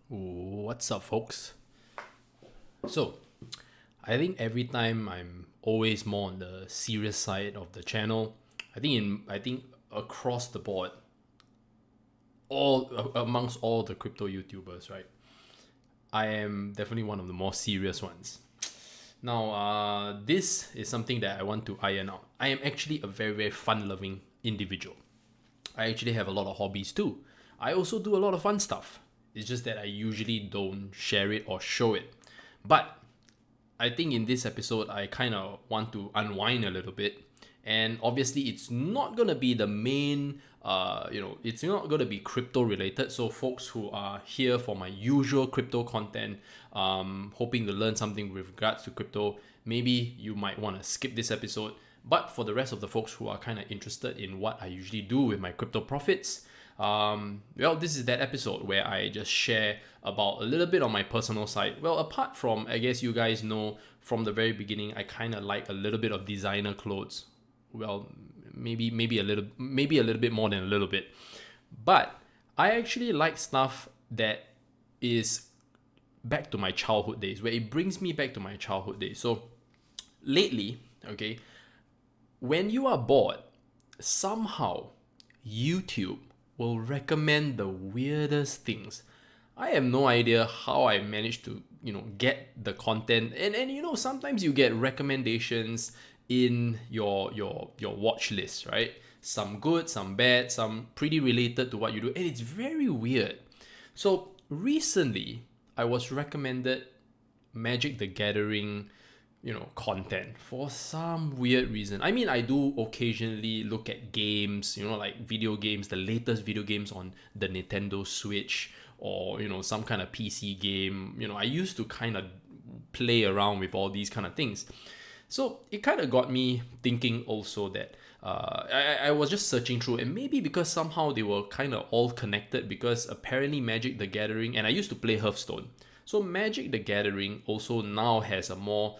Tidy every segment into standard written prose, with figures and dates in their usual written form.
What's up, folks? So, I think every time I'm always more on the serious side of the channel. I think across the board, all amongst all the crypto YouTubers, right? I am definitely one of the more serious ones. Now, this is something that I want to iron out. I am actually a very fun-loving individual. I actually have a lot of hobbies too. I also do a lot of fun stuff. It's just that I usually don't share it or show it. But I think in this episode, I kind of want to unwind a little bit. And obviously, it's not going to be the main, it's not going to be crypto related. So, folks who are here for my usual crypto content, hoping to learn something with regards to crypto, maybe you might want to skip this episode. But for the rest of the folks who are kind of interested in what I usually do with my crypto profits, well, this is that episode where I just share about a little bit on my personal side. Well, apart from, I guess you guys know from the very beginning, I kind of like a little bit of designer clothes. Well, maybe a little bit more than a little bit, but I actually like stuff that is back to my childhood days, where it brings me back to my childhood days. So lately, okay, when you are bored, somehow YouTube will recommend the weirdest things. I have no idea how I managed to, get the content. And sometimes you get recommendations in your watch list, right? Some good, some bad, some pretty related to what you do. And it's very weird. So recently I was recommended Magic the Gathering, content for some weird reason. I mean, I do occasionally look at games, like video games, the latest video games on the Nintendo Switch, or, some kind of PC game. I used to kind of play around with all these kind of things. So it kind of got me thinking also that I was just searching through, and maybe because somehow they were kind of all connected, because apparently Magic the Gathering, and I used to play Hearthstone. So Magic the Gathering also now has a more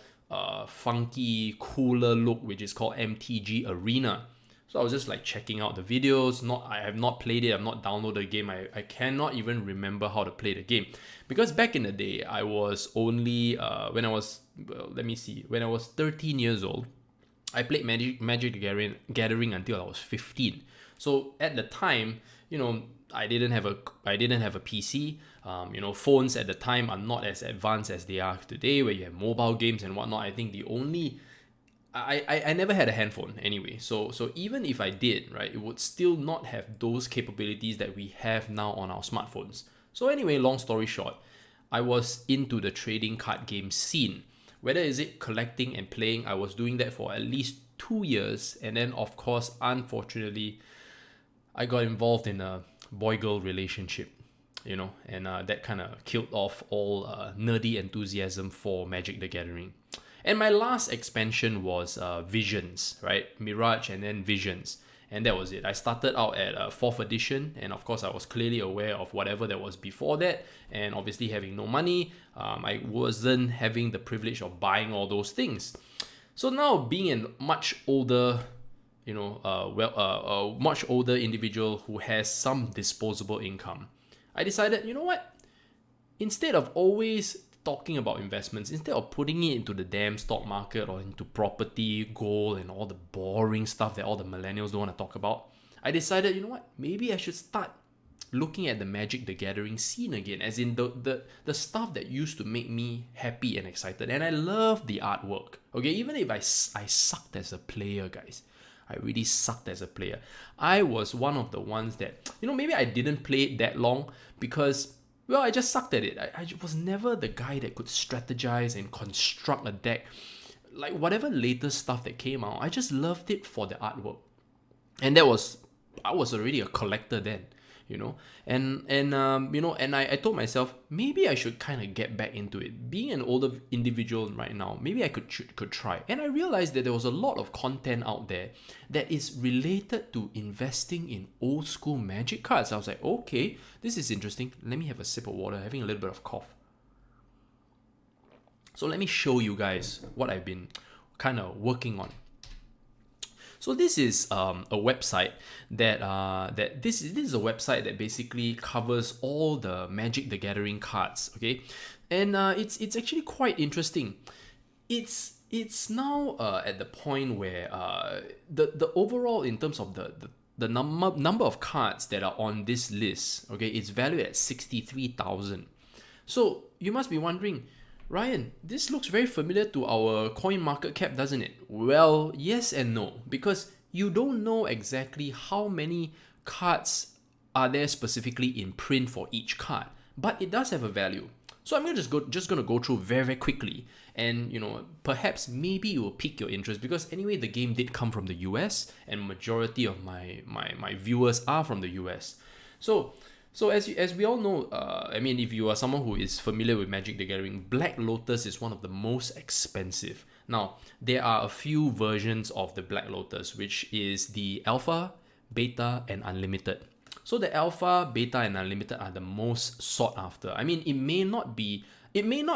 funky, cooler look, which is called MTG Arena. So I was just like checking out the videos. I have not played it. I've not downloaded the game. I cannot even remember how to play the game, because back in the day I was only when I was let me see, when I was 13 years old. I played Magic the Gathering until I was 15. So at the time, I didn't have a PC. Phones at the time are not as advanced as they are today, where you have mobile games and whatnot. I think the only I never had a handphone anyway. So even if I did, right, it would still not have those capabilities that we have now on our smartphones. So anyway, long story short, I was into the trading card game scene. Whether is it collecting and playing, I was doing that for at least 2 years. And then, of course, unfortunately, I got involved in a boy-girl relationship, and that kind of killed off all nerdy enthusiasm for Magic the Gathering. And my last expansion was Visions, right? Mirage and then Visions. And that was it. I started out at 4th edition, and of course, I was clearly aware of whatever that was before that. And obviously, having no money, I wasn't having the privilege of buying all those things. So now, being a much older, a much older individual who has some disposable income, I decided, you know what? Instead of always talking about investments, instead of putting it into the damn stock market or into property, gold, and all the boring stuff that all the millennials don't want to talk about, I decided, you know what? Maybe I should start looking at the Magic the Gathering scene again, as in the stuff that used to make me happy and excited. And I love the artwork. Okay, even if I sucked as a player, guys. I really sucked as a player. I was one of the ones that, maybe I didn't play it that long because, well, I just sucked at it. I was never the guy that could strategize and construct a deck. Like whatever latest stuff that came out, I just loved it for the artwork. And I was already a collector then, and I told myself maybe I should kind of get back into it. Being an older individual right now, maybe I could try. And I realized that there was a lot of content out there that is related to investing in old school Magic cards. I was like, okay, this is interesting. Let me have a sip of water, having a little bit of cough. So let me show you guys what I've been kind of working on. So this is a website that this is a website that basically covers all the Magic the Gathering cards. Okay, and it's actually quite interesting. It's now at the point where the overall, in terms of the number of cards that are on this list, okay, it's valued at 63,000. So you must be wondering, Ryan, this looks very familiar to our coin market cap, doesn't it? Well, yes and no, because you don't know exactly how many cards are there specifically in print for each card, but it does have a value. So I'm gonna go through very, very quickly, and perhaps maybe it will pique your interest, because anyway the game did come from the US, and majority of my viewers are from the US. So as we all know, I mean, if you are someone who is familiar with Magic the Gathering, Black Lotus is one of the most expensive. Now, there are a few versions of the Black Lotus, which is the Alpha, Beta, and Unlimited. So the Alpha, Beta, and Unlimited are the most sought after. I mean, it may not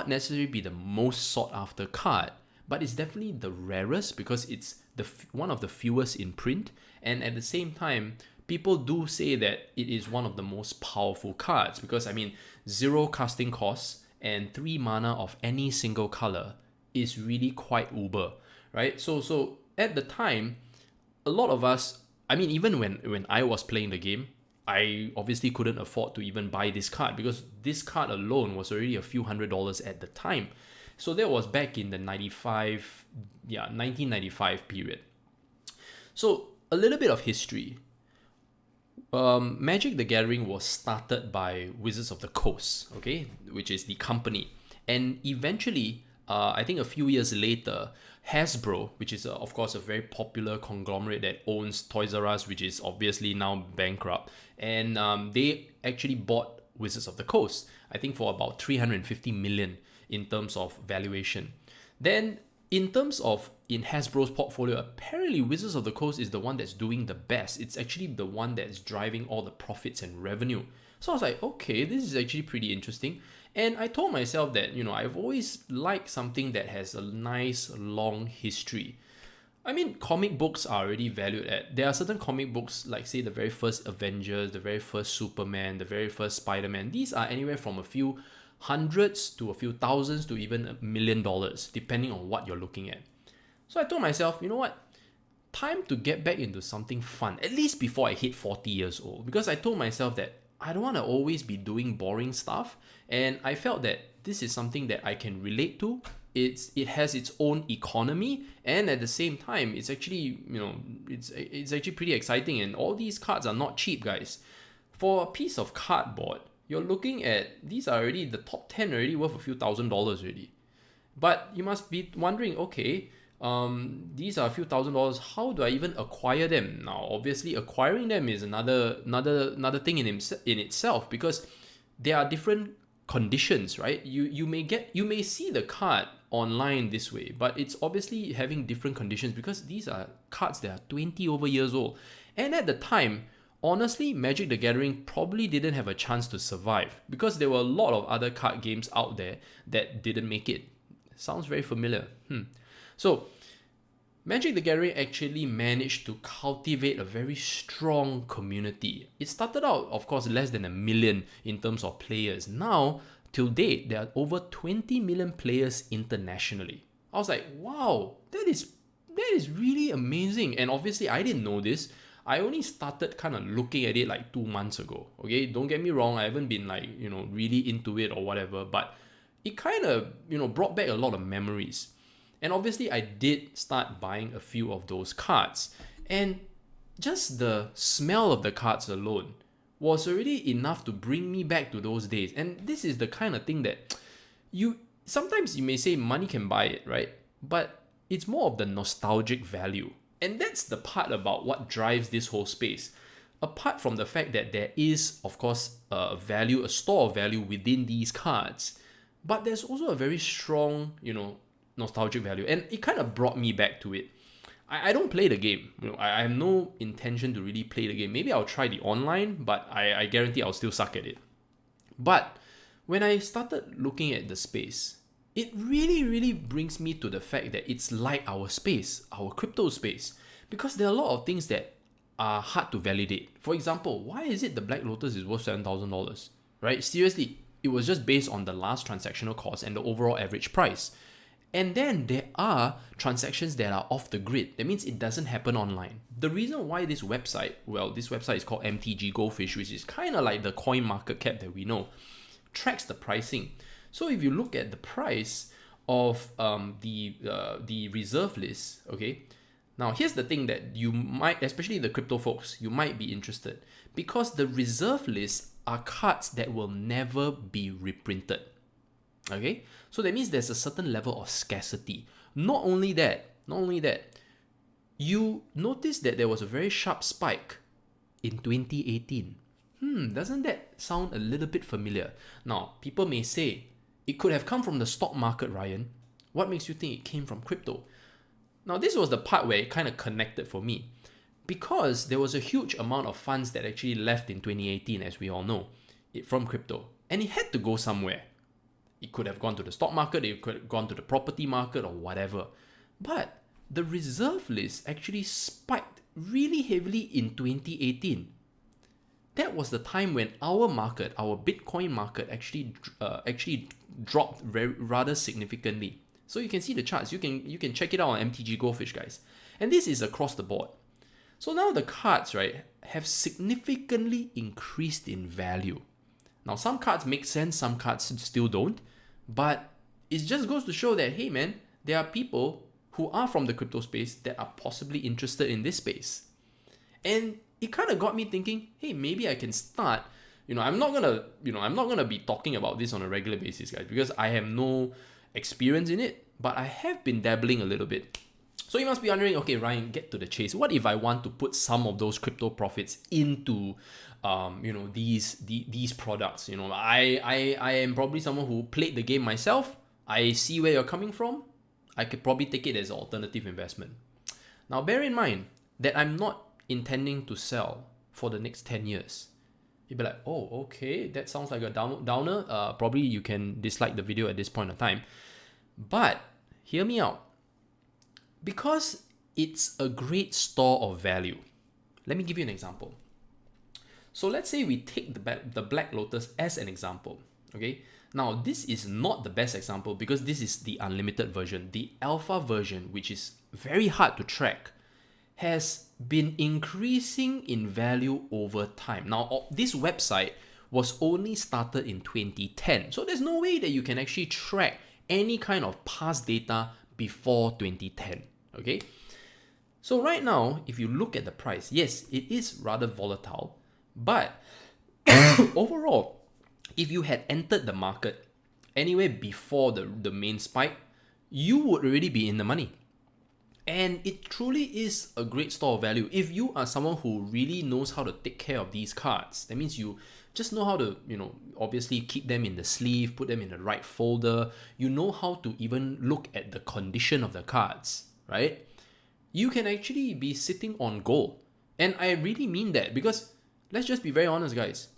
necessarily be the most sought after card, but it's definitely the rarest, because it's one of the fewest in print, and at the same time, people do say that it is one of the most powerful cards, because I mean, 0 casting costs and 3 mana of any single color is really quite uber, right? So at the time, a lot of us, I mean, even when I was playing the game, I obviously couldn't afford to even buy this card, because this card alone was already a few $100s at the time. So that was back in the 1995 period. So a little bit of history. Magic the Gathering was started by Wizards of the Coast, okay, which is the company, and eventually, I think a few years later, Hasbro, which is of course a very popular conglomerate that owns Toys R Us, which is obviously now bankrupt, and they actually bought Wizards of the Coast, I think for about 350 million in terms of valuation. Then in terms of in Hasbro's portfolio, apparently Wizards of the Coast is the one that's doing the best. It's actually the one that's driving all the profits and revenue. So I was like, okay, this is actually pretty interesting. And I told myself that, I've always liked something that has a nice long history. I mean, comic books are already valued at, there are certain comic books, like say the very first Avengers, the very first Superman, the very first Spider-Man. These are anywhere from a few hundreds to a few thousands to even $1 million, depending on what you're looking at. So I told myself, you know what? Time to get back into something fun, at least before I hit 40 years old. Because I told myself that I don't want to always be doing boring stuff. And I felt that this is something that I can relate to. It has its own economy, and at the same time, it's actually, it's actually pretty exciting. And all these cards are not cheap, guys. For a piece of cardboard, you're looking at, these are already, the top 10 already worth a few $1,000s already. But you must be wondering, okay, these are a few $1,000s. How do I even acquire them? Now, obviously, acquiring them is another thing in itself, because there are different conditions, right? You may see the card online this way, but it's obviously having different conditions, because these are cards that are 20 over years old. And at the time, honestly, Magic the Gathering probably didn't have a chance to survive, because there were a lot of other card games out there that didn't make it. Sounds very familiar. So, Magic the Gathering actually managed to cultivate a very strong community. It started out, of course, less than 1 million in terms of players. Now, till date, there are over 20 million players internationally. I was like, wow, that is really amazing. And obviously, I didn't know this. I only started kind of looking at it like 2 months ago. Okay, don't get me wrong, I haven't been like, really into it or whatever, but it kind of, brought back a lot of memories. And obviously, I did start buying a few of those cards. And just the smell of the cards alone was already enough to bring me back to those days. And this is the kind of thing that sometimes you may say money can buy it, right? But it's more of the nostalgic value. And that's the part about what drives this whole space. Apart from the fact that there is, of course, a store of value within these cards, but there's also a very strong, nostalgic value. And it kind of brought me back to it. I don't play the game. I have no intention to really play the game. Maybe I'll try the online, but I guarantee I'll still suck at it. But when I started looking at the space, it really, really brings me to the fact that it's like our space, our crypto space. Because there are a lot of things that are hard to validate. For example, why is it the Black Lotus is worth $7,000? Right? Seriously, it was just based on the last transactional cost and the overall average price. And then there are transactions that are off the grid. That means it doesn't happen online. The reason why this website is called MTG Goldfish, which is kind of like the coin market cap that we know, tracks the pricing. So if you look at the price of the reserve list, okay, now here's the thing that you might, especially the crypto folks, you might be interested, because the reserve lists are cards that will never be reprinted. Okay, so that means there's a certain level of scarcity. Not only that, you notice that there was a very sharp spike in 2018. Doesn't that sound a little bit familiar? Now, people may say, it could have come from the stock market, Ryan. What makes you think it came from crypto? Now, this was the part where it kind of connected for me, because there was a huge amount of funds that actually left in 2018, as we all know, from crypto, and it had to go somewhere. It could have gone to the stock market, it could have gone to the property market or whatever. But the reserve list actually spiked really heavily in 2018. That was the time when our market, our Bitcoin market, actually dropped rather significantly. So you can see the charts. You can check it out on MTG Goldfish, guys. And this is across the board. So now the cards, right, have significantly increased in value. Now, some cards make sense, some cards still don't. But it just goes to show that, hey man, there are people who are from the crypto space that are possibly interested in this space. And it kind of got me thinking, hey, maybe I can start. I'm not gonna be talking about this on a regular basis, guys, because I have no experience in it, but I have been dabbling a little bit. So you must be wondering, okay, Ryan, get to the chase. What if I want to put some of those crypto profits into, these products? I am probably someone who played the game myself. I see where you're coming from. I could probably take it as an alternative investment. Now, bear in mind that I'm not intending to sell for the next 10 years. You'd be like, oh, okay, that sounds like a downer. Probably you can dislike the video at this point of time. But hear me out. Because it's a great store of value. Let me give you an example. So let's say we take the Black Lotus as an example. Okay. Now, this is not the best example because this is the unlimited version. The alpha version, which is very hard to track, has been increasing in value over time. Now, this website was only started in 2010. So there's no way that you can actually track any kind of past data before 2010. Okay. So right now, if you look at the price, yes, it is rather volatile, but overall, if you had entered the market anywhere before the main spike, you would already be in the money. And it truly is a great store of value. If you are someone who really knows how to take care of these cards, that means you just know how to, obviously keep them in the sleeve, put them in the right folder. You know how to even look at the condition of the cards, right? You can actually be sitting on gold. And I really mean that because let's just be very honest, guys.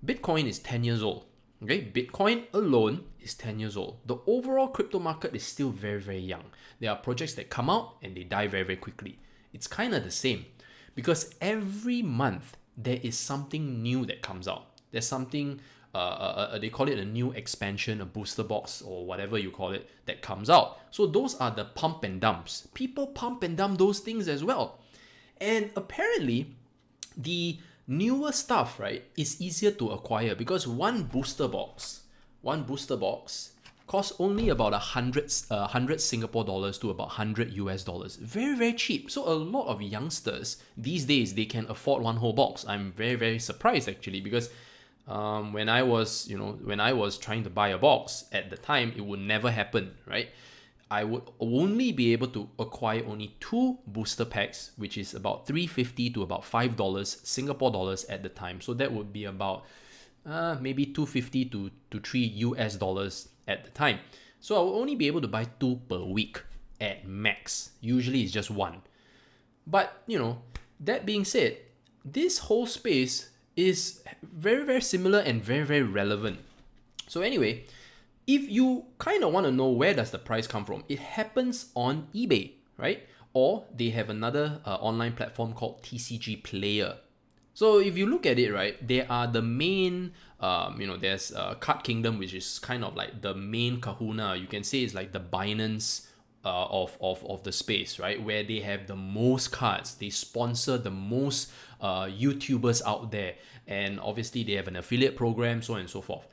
Bitcoin is 10 years old. Okay, Bitcoin alone is 10 years old. The overall crypto market is still very, very young. There are projects that come out and they die very, very quickly. It's kind of the same because every month there is something new that comes out. There's something, they call it a new expansion, a booster box or whatever you call it that comes out. So those are the pump and dumps. People pump and dump those things as well. And apparently the newer stuff, right, is easier to acquire because one booster box costs only about 100 Singapore dollars to about 100 US dollars. Very, very cheap. So a lot of youngsters these days, they can afford one whole box. I'm very, very surprised actually because when I was trying to buy a box at the time, it would never happen, right? I would only be able to acquire only 2 booster packs, which is about $3.50 to about $5 Singapore dollars at the time. So that would be about maybe $2.50 to $3 US dollars at the time. So I will only be able to buy 2 per week at max. Usually it's just 1. But, that being said, this whole space is very, very similar and very, very relevant. So anyway, if you kind of want to know where does the price come from, it happens on eBay, right? or they have another online platform called TCG Player. So if you look at it, right, they are the main, there's Card Kingdom, which is kind of like the main kahuna. You can say it's like the Binance of the space, right, where they have the most cards. They sponsor the most YouTubers out there. And obviously they have an affiliate program, so on and so forth.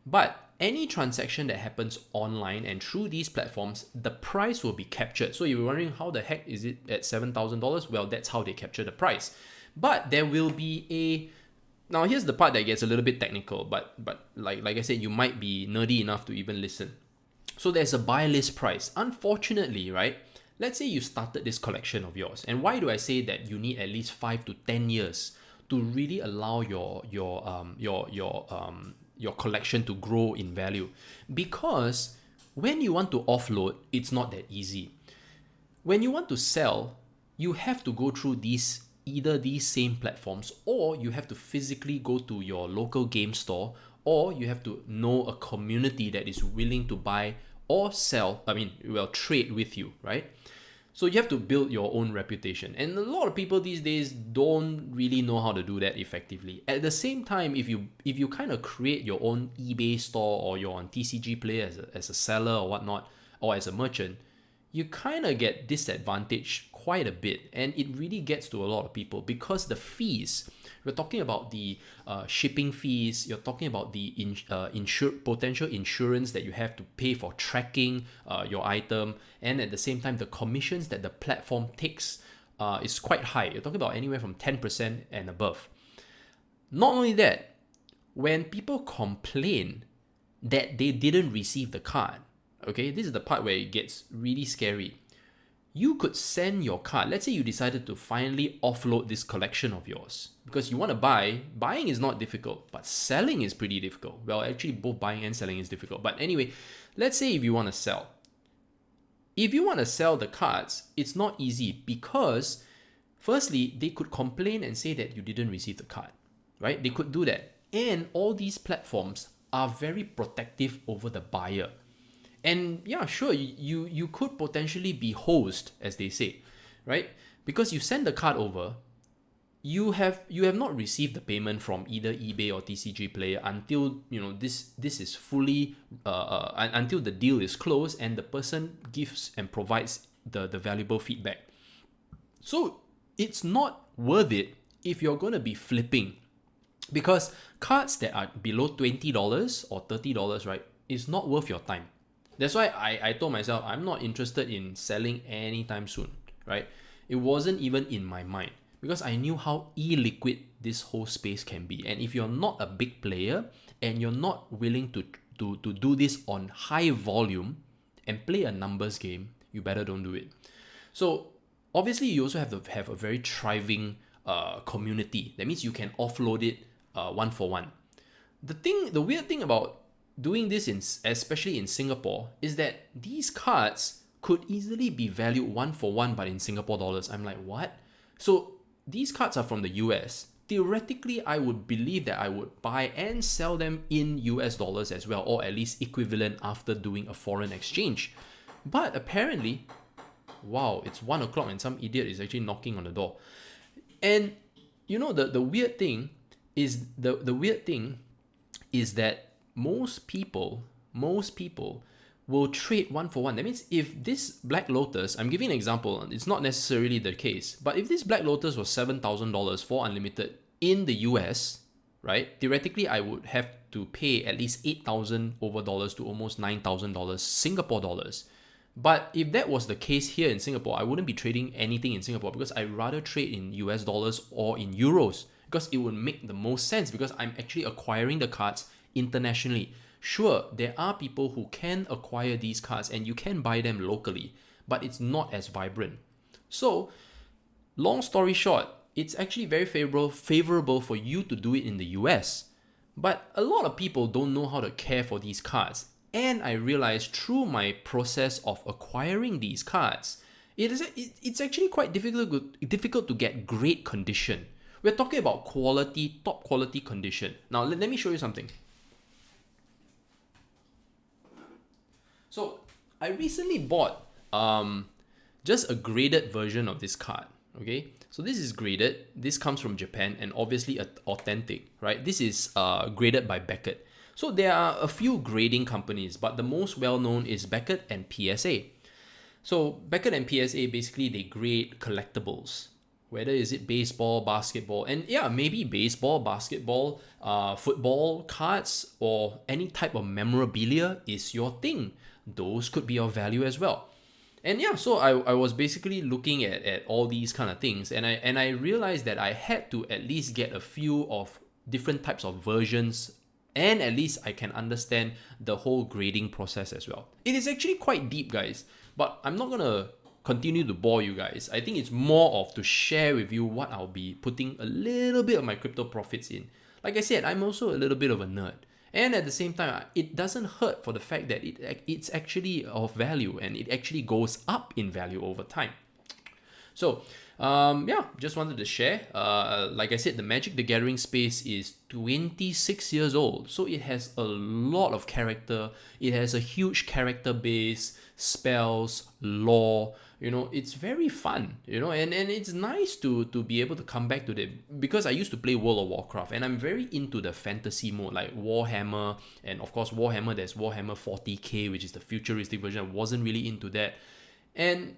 But any transaction that happens online and through these platforms, the price will be captured. So you're wondering how the heck is it at $7,000? Well, that's how they capture the price. But there will be now here's the part that gets a little bit technical, but like I said, you might be nerdy enough to even listen. So there's a buy list price. Unfortunately, right? Let's say you started this collection of yours. And why do I say that you need at least 5 to 10 years to really allow your collection to grow in value? Because when you want to offload, it's not that easy. When you want to sell, you have to go through either these same platforms, or you have to physically go to your local game store, or you have to know a community that is willing to buy or sell, trade with you, right? So you have to build your own reputation. And a lot of people these days don't really know how to do that effectively. At the same time, if you kind of create your own eBay store, or you're on TCG Player as a seller or whatnot, or as a merchant, you kind of get disadvantaged quite a bit. And it really gets to a lot of people because the fees, we're talking about the shipping fees, you're talking about the potential insurance that you have to pay for tracking your item, and at the same time, the commissions that the platform takes is quite high. You're talking about anywhere from 10% and above. Not only that, when people complain that they didn't receive the card, okay, this is the part where it gets really scary. You could send your card. Let's say you decided to finally offload this collection of yours because you want to buy. Buying is not difficult, but selling is pretty difficult. Well, actually, both buying and selling is difficult. But anyway, let's say if you want to sell. If you want to sell the cards, it's not easy because, firstly, they could complain and say that you didn't receive the card, right? They could do that. And all these platforms are very protective over the buyer. And yeah, sure, you could potentially be hosed, as they say, right? Because you send the card over, you have not received the payment from either eBay or TCG Player until this is fully until the deal is closed and the person gives and provides the valuable feedback. So it's not worth it if you're going to be flipping, because cards that are below $20 or $30, right, is not worth your time. That's why I told myself I'm not interested in selling anytime soon, right? It wasn't even in my mind because I knew how illiquid this whole space can be. And if you're not a big player and you're not willing to do this on high volume and play a numbers game, you better don't do it. So obviously you also have to have a very thriving community. That means you can offload it one for one. The weird thing about doing this especially in Singapore is that these cards could easily be valued one for one, but in Singapore dollars. I'm like, what? So these cards are from the US. Theoretically, I would believe that I would buy and sell them in US dollars as well, or at least equivalent after doing a foreign exchange. But apparently, wow, it's 1 o'clock and some idiot is actually knocking on the door. And the weird thing is that most people will trade one for one. That means if this Black Lotus, I'm giving an example, it's not necessarily the case, but if this Black Lotus was $7,000 for unlimited in the US, right? Theoretically, I would have to pay at least $8,000 over dollars to almost $9,000 Singapore dollars. But if that was the case here in Singapore, I wouldn't be trading anything in Singapore because I'd rather trade in US dollars or in euros because it would make the most sense because I'm actually acquiring the cards internationally. Sure, there are people who can acquire these cards and you can buy them locally, but it's not as vibrant. So, long story short, it's actually very favorable for you to do it in the US. But a lot of people don't know how to care for these cards. And I realized through my process of acquiring these cards, it's actually quite difficult to get great condition. We're talking about quality, top quality condition. Now, let me show you something. So I recently bought just a graded version of this card. Okay, so this is graded. This comes from Japan and obviously authentic, right? This is graded by Beckett. So there are a few grading companies, but the most well-known is Beckett and PSA. So Beckett and PSA, basically they grade collectibles, whether is it baseball, basketball, and yeah, maybe baseball, basketball, football cards, or any type of memorabilia is your thing. Those could be of value as well. And yeah, so I was basically looking at all these kind of things, and I realized that I had to at least get a few of different types of versions, and at least I can understand the whole grading process as well. It is actually quite deep, guys, but I'm not gonna continue to bore you guys. I think it's more of to share with you what I'll be putting a little bit of my crypto profits in. Like I said, I'm also a little bit of a nerd. And at the same time, it doesn't hurt for the fact that it's actually of value and it actually goes up in value over time. So, yeah, just wanted to share. Like I said, the Magic the Gathering space is 26 years old. So it has a lot of character. It has a huge character base, spells, lore. You know, it's very fun, you know, and it's nice to be able to come back to it, because I used to play World of Warcraft and I'm very into the fantasy mode like Warhammer, and of course Warhammer, there's Warhammer 40k, which is the futuristic version. I wasn't really into that, and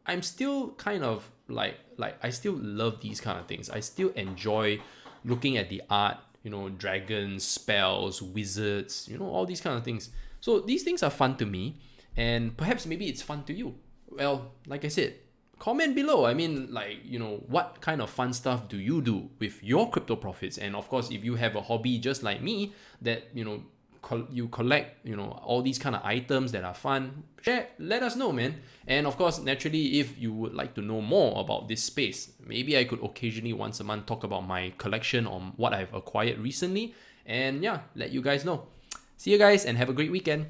I'm still kind of like I still love these kind of things. I still enjoy looking at the art, you know, dragons, spells, wizards, you know, all these kind of things. So these things are fun to me, and perhaps maybe it's fun to you. Well, like I said, comment below. I mean, like, you know, what kind of fun stuff do you do with your crypto profits? And of course, if you have a hobby just like me that, you know, you collect, you know, all these kind of items that are fun, share, let us know, man. And of course, naturally, if you would like to know more about this space, maybe I could occasionally once a month talk about my collection or what I've acquired recently, and yeah, let you guys know. See you guys and have a great weekend.